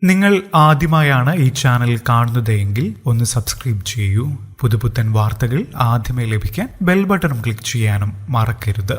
നിങ്ങൾ ആദ്യമായാണ് ഈ ചാനൽ കാണുന്നതെങ്കിൽ ഒന്ന് സബ്സ്ക്രൈബ് ചെയ്യൂ. പുതുപുത്തൻ വാർത്തകൾ ആദ്യമേ ലഭിക്കാൻ ബെൽ ബട്ടൺ ക്ലിക്ക് ചെയ്യാനും മറക്കരുത്.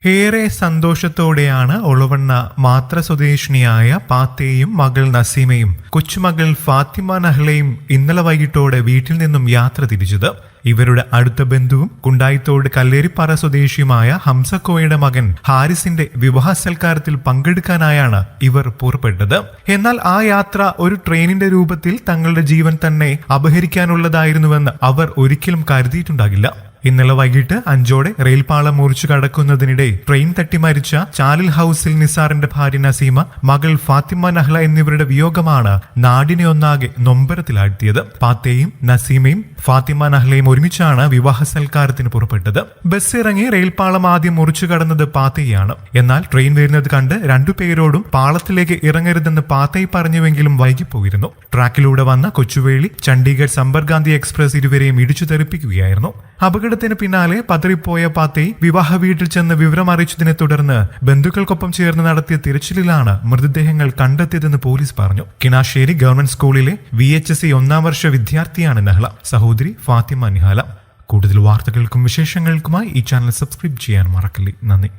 ഏറെ സന്തോഷത്തോടെയാണ് ഒളവണ്ണ മാത്ര സ്വദേശിനിയായ പാത്തേയും മകൾ നസീമയും കൊച്ചുമകൾ ഫാത്തിമ നഹ്ലയും ഇന്നലെ വൈകിട്ടോടെ വീട്ടിൽ നിന്നും യാത്ര തിരിച്ചത്. ഇവരുടെ അടുത്ത ബന്ധുവും കുണ്ടായിത്തോട് കല്ലേരിപ്പാറ സ്വദേശിയുമായ ഹംസക്കോയുടെ മകൻ ഹാരിസിന്റെ വിവാഹ സൽക്കാരത്തിൽ പങ്കെടുക്കാനായാണ് ഇവർ പുറപ്പെട്ടത്. എന്നാൽ ആ യാത്ര ഒരു ട്രെയിനിന്റെ രൂപത്തിൽ തങ്ങളുടെ ജീവൻ തന്നെ അപഹരിക്കാനുള്ളതായിരുന്നുവെന്ന് അവർ ഒരിക്കലും കരുതിയിട്ടുണ്ടാകില്ല. ഇന്നലെ വൈകിട്ട് 5 റെയിൽപാളം മുറിച്ചു കടക്കുന്നതിനിടെ ട്രെയിൻ തട്ടി മരിച്ച ചാലിൽ ഹൌസിൽ നിസാറിന്റെ ഭാര്യ നസീമ, മകൾ ഫാത്തിമ നഹ്ല എന്നിവരുടെ വിയോഗമാണ് നാടിനെ ഒന്നാകെ നൊമ്പരത്തിലാഴ്ത്തിയത്. പാത്തേയും നസീമയും ഫാത്തിമ നഹ്ലയും ഒരുമിച്ചാണ് വിവാഹ സൽക്കാരത്തിന് പുറപ്പെട്ടത്. ബസ് ഇറങ്ങി റെയിൽപാളം ആദ്യം മുറിച്ചു കടന്നത് പാത്തേയാണ്. എന്നാൽ ട്രെയിൻ വരുന്നത് കണ്ട് രണ്ടുപേരോടും പാളത്തിലേക്ക് ഇറങ്ങരുതെന്ന് പാത്തേ പറഞ്ഞുവെങ്കിലും വൈകിപ്പോയിരുന്നു. ട്രാക്കിലൂടെ വന്ന കൊച്ചുവേളി ചണ്ഡീഗഡ് സമ്പർക്ക്രാന്തി എക്സ്പ്രസ് ഇരുവരെയും ഇടിച്ചു തെറിപ്പിക്കുകയായിരുന്നു. അപകടത്തിന് പിന്നാലെ പതറിപ്പോയ പാത്തേ വിവാഹ വീട്ടിൽ ചെന്ന് വിവരം അറിയിച്ചതിനെ തുടർന്ന് ബന്ധുക്കൾക്കൊപ്പം ചേർന്ന് നടത്തിയ തിരച്ചിലിലാണ് മൃതദേഹങ്ങൾ കണ്ടെത്തിയതെന്ന് പോലീസ് പറഞ്ഞു. കിണാശ്ശേരി ഗവൺമെന്റ് സ്കൂളിലെ VHSC 1ാം വർഷ വിദ്യാർത്ഥിയാണ് നഹ്ല. സഹോദരി ഫാത്തിമ നിഹാല. കൂടുതൽ വാർത്തകൾക്കും വിശേഷങ്ങൾക്കുമായി ഈ ചാനൽ സബ്സ്ക്രൈബ് ചെയ്യാൻ മറക്കല്ലേ. നന്ദി.